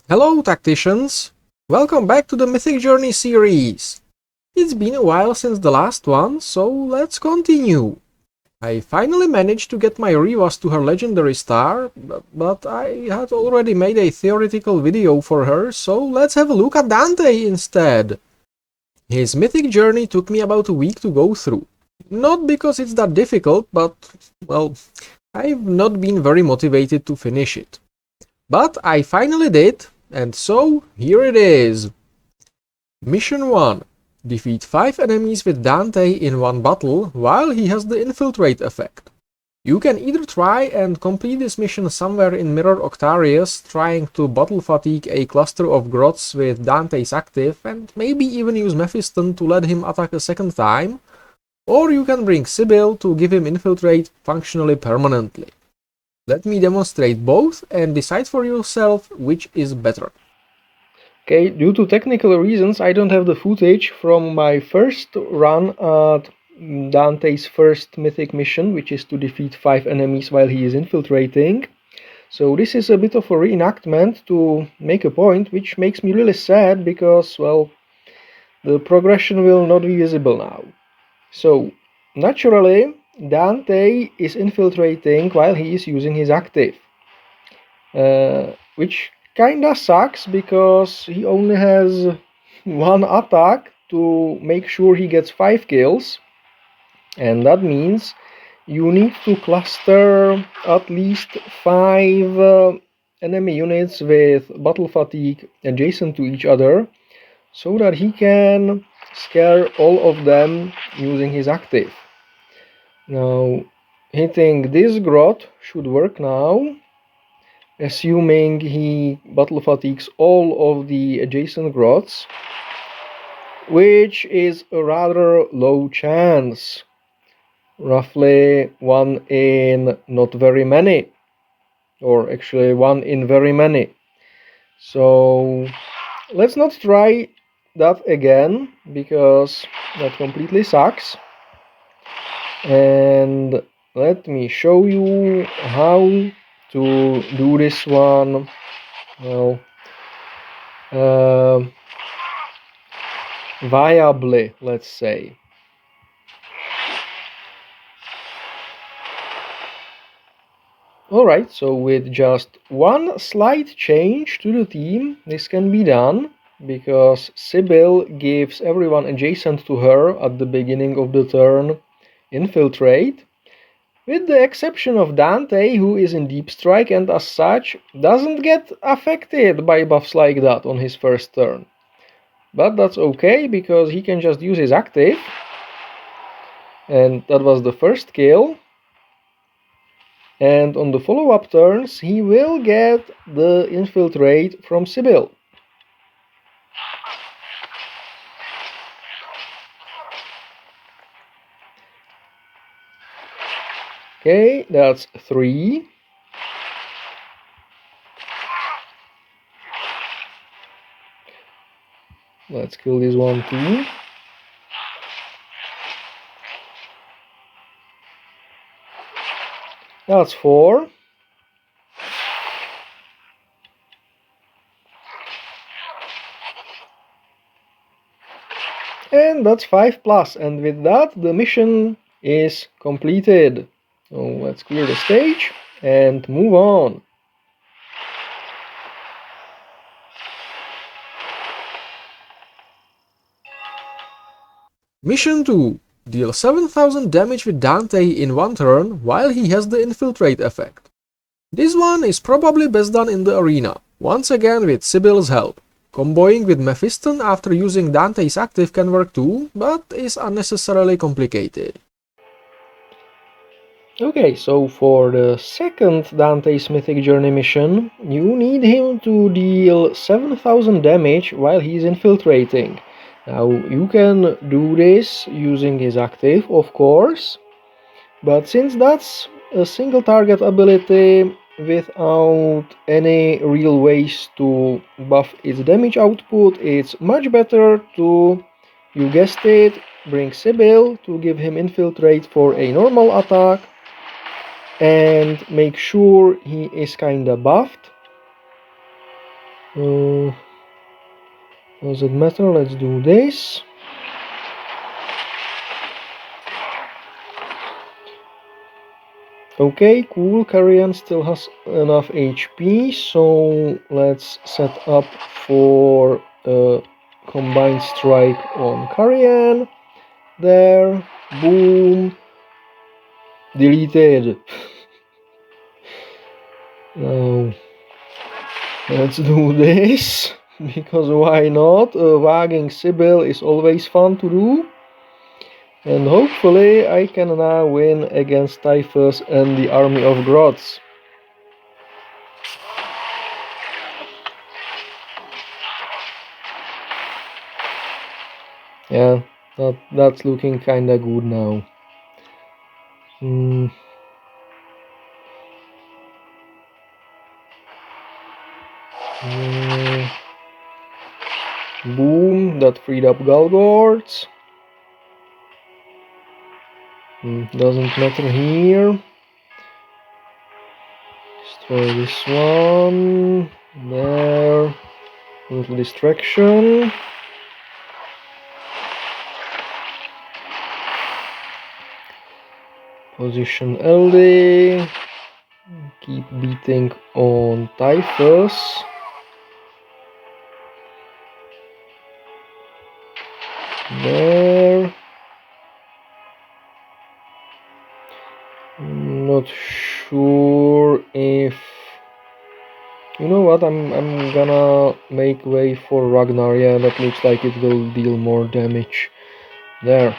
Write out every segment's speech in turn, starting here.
Hello tacticians! Welcome back to the Mythic Journey series! It's been a while since the last one, so let's continue! I finally managed to get my Rivas to her legendary star, but I had already made a theoretical video for her, so let's have a look at Dante instead! His Mythic Journey took me about a week to go through. Not because it's that difficult, but, well, I've not been very motivated to finish it. But I finally did, and so here it is. Mission 1. Defeat 5 enemies with Dante in one battle while he has the infiltrate effect. You can either try and complete this mission somewhere in Mirror Octarius, trying to battle fatigue a cluster of grots with Dante's active and maybe even use Mephiston to let him attack a second time, or you can bring Sibyll to give him infiltrate functionally permanently. Let me demonstrate both and decide for yourself which is better. Okay, due to technical reasons I don't have the footage from my first run at Dante's first mythic mission, which is to defeat 5 enemies while he is infiltrating. So this is a bit of a reenactment to make a point, which makes me really sad because, well, the progression will not be visible now. So, naturally, Dante is infiltrating while he is using his active, which kinda sucks because he only has one attack to make sure he gets 5 kills, and that means you need to cluster at least 5 enemy units with battle fatigue adjacent to each other so that he can scare all of them using his active. Now, hitting this grot should work now, assuming he battle fatigues all of the adjacent grots, which is a rather low chance, roughly 1 in not very many, or actually 1 in very many. So let's not try that again, because that completely sucks. And let me show you how to do this one, well, viably, let's say. Alright, so with just one slight change to the team, this can be done, because Sibyll gives everyone adjacent to her at the beginning of the turn infiltrate, with the exception of Dante, who is in deep strike and as such doesn't get affected by buffs like that on his first turn. But that's okay, because he can just use his active, and that was the first kill. And on the follow-up turns, he will get the infiltrate from Sibyll. Okay, that's 3. Let's kill this one too. That's 4. And that's 5 plus, and with that the mission is completed. So let's clear the stage and move on. Mission 2. Deal 7000 damage with Dante in one turn while he has the infiltrate effect. This one is probably best done in the arena, once again with Sibyl's help. Comboing with Mephiston after using Dante's active can work too, but is unnecessarily complicated. Okay, so for the second Dante's Mythic Journey mission, you need him to deal 7000 damage while he's infiltrating. Now, you can do this using his active, of course, but since that's a single target ability without any real ways to buff its damage output, it's much better to, you guessed it, bring Sibyll to give him infiltrate for a normal attack and make sure he is kinda buffed. Does it matter? Let's do this. Okay, cool. Karian still has enough HP, so let's set up for a combined strike on Karian. There, boom, deleted. Now, let's do this, because why not? Wagging Sibyll is always fun to do. And hopefully I can now win against Typhus and the army of Grots. Yeah, that's looking kinda good now. Boom, that freed up Galgords. Doesn't matter here. Destroy this one. There. Little distraction. Position LD. Keep beating on Typhus. There. Not sure if... You know what, I'm gonna make way for Ragnar. Yeah, that looks like it will deal more damage. There.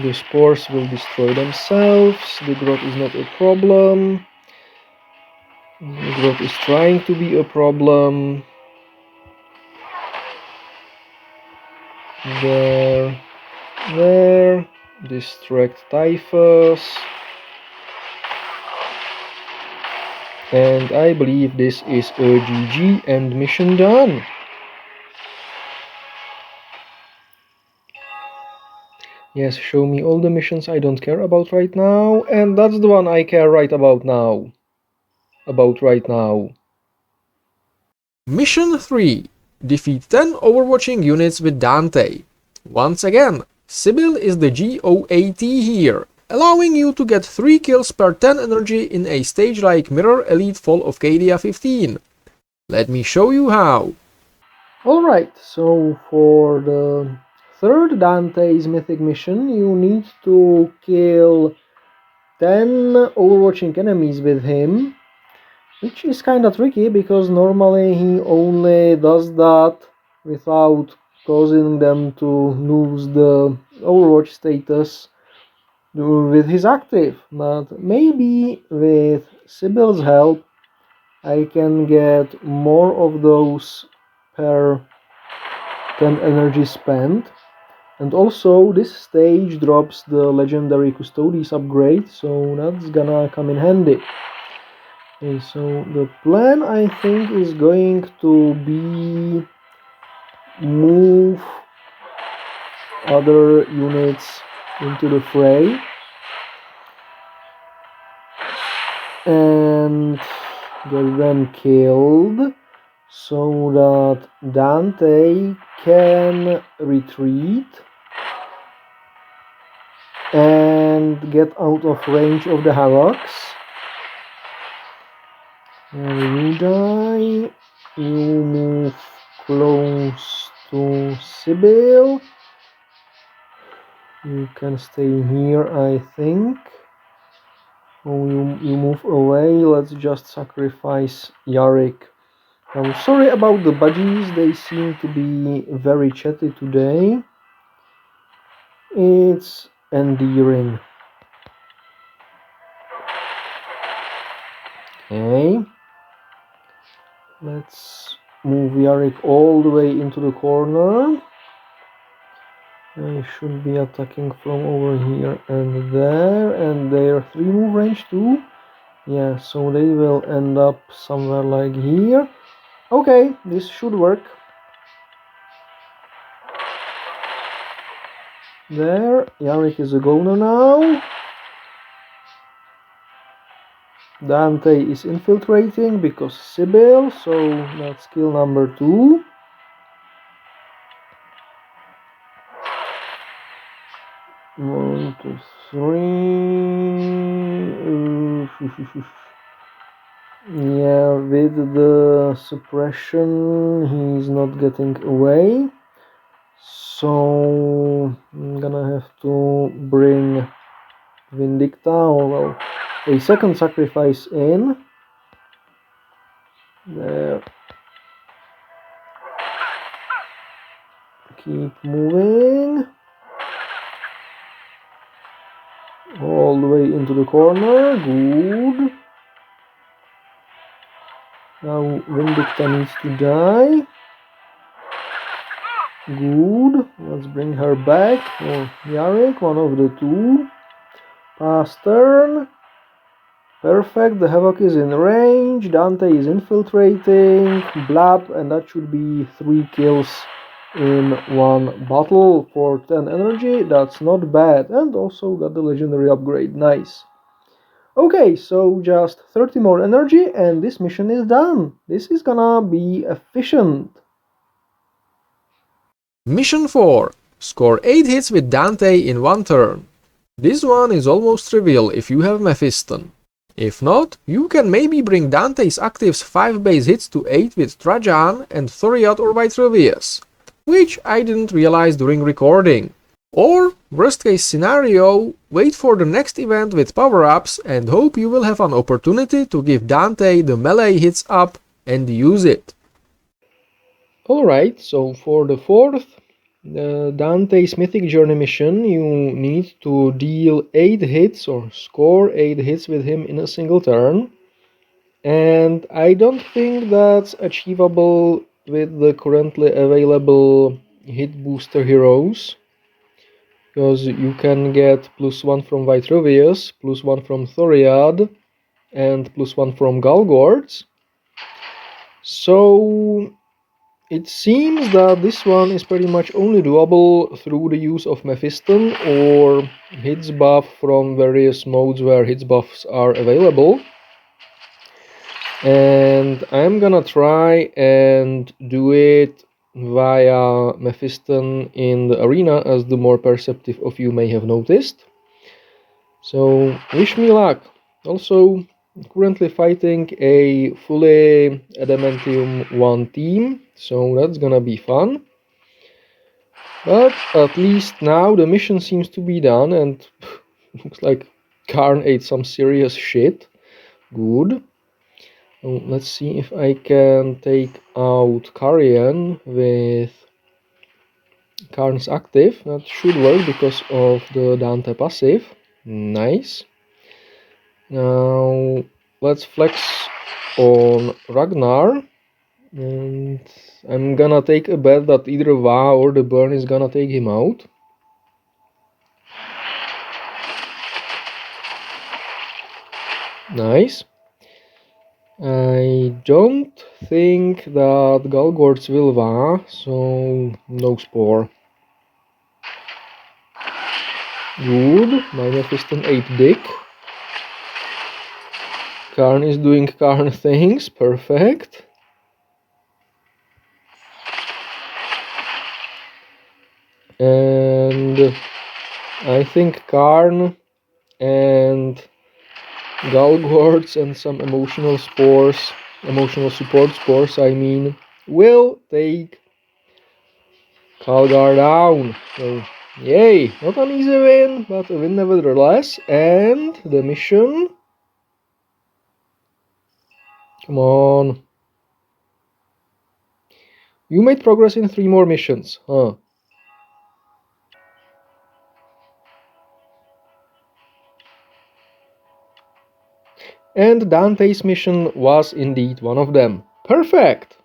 The spores will destroy themselves. The growth is not a problem. The growth is trying to be a problem. There. There. Distract Typhus. And I believe this is a GG and mission done. Yes, show me all the missions I don't care about right now, and that's the one I care right about now. Mission 3. Defeat 10 overwatching units with Dante. Once again, Sibyll is the GOAT here, allowing you to get 3 kills per 10 energy in a stage like Mirror Elite Fall of Cadia 15. Let me show you how. Alright, so for the third Dante's Mythic mission, you need to kill 10 overwatching enemies with him, which is kinda tricky because normally he only does that without causing them to lose the Overwatch status with his active, but maybe with Sibyl's help I can get more of those per 10 energy spent. And also this stage drops the legendary Custodes upgrade, so that's gonna come in handy. Okay, so the plan I think is going to be move other units into the fray and get them killed so that Dante can retreat and get out of range of the Havocs. And you die, you move close to Sibyll. You can stay here, I think. Oh, you move away. Let's just sacrifice Yarick. I'm sorry about the budgies, they seem to be very chatty today. It's endearing. Okay. Let's move Yarick all the way into the corner. I should be attacking from over here and there, and they're 3 move range too. Yeah, so they will end up somewhere like here. Okay, this should work. There, Yarick is a goner now. Dante is infiltrating because Sibyll, so that's skill number 2. One, two, three. Yeah, with the suppression, he's not getting away. So I'm gonna have to bring Vindicta, or well, a second sacrifice in. There. Keep moving. All the way into the corner. Good. Now Vindicta needs to die. Good. Let's bring her back. Or Yarrick, one of the two. Pass turn. Perfect, the Havoc is in range, Dante is infiltrating, blab, and that should be 3 kills in one battle for 10 energy. That's not bad, and also got the legendary upgrade, nice. Okay, so just 30 more energy and this mission is done. This is gonna be efficient. Mission 4. Score 8 hits with Dante in one turn. This one is almost trivial if you have Mephiston. If not, you can maybe bring Dante's actives 5 base hits to 8 with Trajan and Thoriad or Vitruvius, which I didn't realize during recording. Or, worst case scenario, wait for the next event with power-ups and hope you will have an opportunity to give Dante the melee hits up and use it. Alright, so for the fourth Dante's Mythic Journey mission, you need to deal 8 hits or score 8 hits with him in a single turn. And I don't think that's achievable with the currently available hit booster heroes. Because you can get +1 from Vitruvius, +1 from Thoriad, and +1 from Galgords. So it seems that this one is pretty much only doable through the use of Mephiston or hits buff from various modes where hits buffs are available. And I'm gonna try and do it via Mephiston in the arena, as the more perceptive of you may have noticed. So wish me luck. Also, currently fighting a fully Adamantium 1 team, so that's gonna be fun. But at least now the mission seems to be done, and looks like Karn ate some serious shit. Good. So let's see if I can take out Karian with Karn's active. That should work because of the Dante passive. Nice. Now let's flex on Ragnar, and I'm gonna take a bet that either Va or the burn is gonna take him out. Nice. I don't think that Galgords will Va, so no Spore. Good, my Mephiston 8 dick. Karn is doing Karn things, perfect. And I think Karn and Galgords and some emotional support spores, I mean, will take Calgar down. So, yay! Not an easy win, but a win nevertheless. And the mission. Come on. You made progress in 3 more missions, huh? And Dante's mission was indeed one of them. Perfect!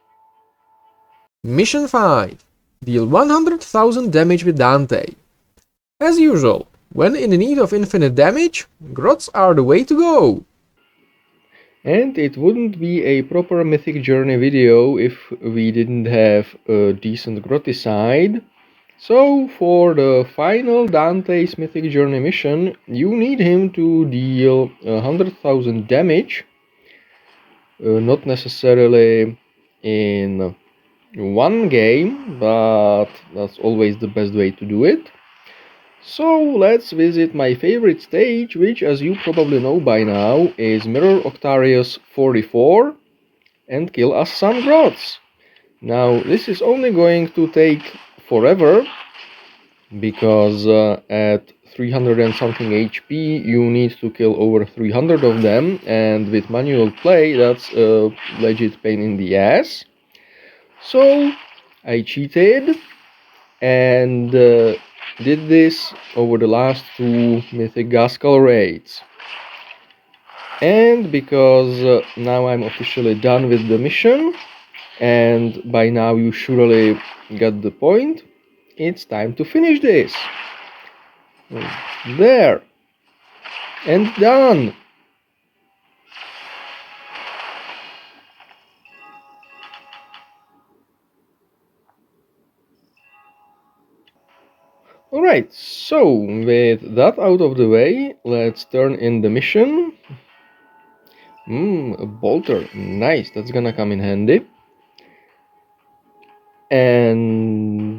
Mission 5. Deal 100,000 damage with Dante. As usual, when in need of infinite damage, grots are the way to go. And it wouldn't be a proper Mythic Journey video if we didn't have a decent Groticide. So for the final Dante's Mythic Journey mission, you need him to deal 100,000 damage Not necessarily in one game, but that's always the best way to do it. So let's visit my favorite stage, which, as you probably know by now, is Mirror Octarius 44, and kill us some grots. Now this is only going to take forever, because at 300 and something HP you need to kill over 300 of them, and with manual play that's a legit pain in the ass. So I cheated and did this over the last two Mythic Gascal raids. And because now I'm officially done with the mission, and by now you surely got the point, it's time to finish this. There. And done. Alright, so with that out of the way, let's turn in the mission. A bolter. Nice, that's gonna come in handy. And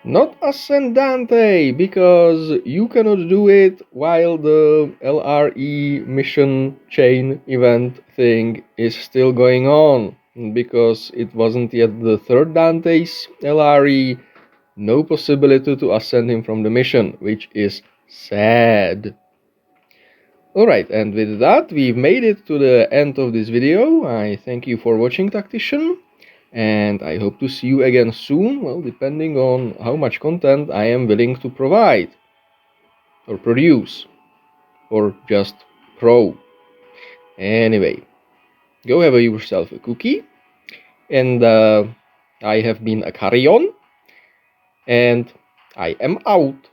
not ascend Dante, because you cannot do it while the LRE mission chain event thing is still going on, because it wasn't yet the third Dante's LRE. No possibility to ascend him from the mission, which is sad. Alright, and with that we've made it to the end of this video. I thank you for watching, Tactician, and I hope to see you again soon, well, depending on how much content I am willing to provide, or produce, or just pro. Anyway, go have yourself a cookie, and I have been a Carrion, and I am out.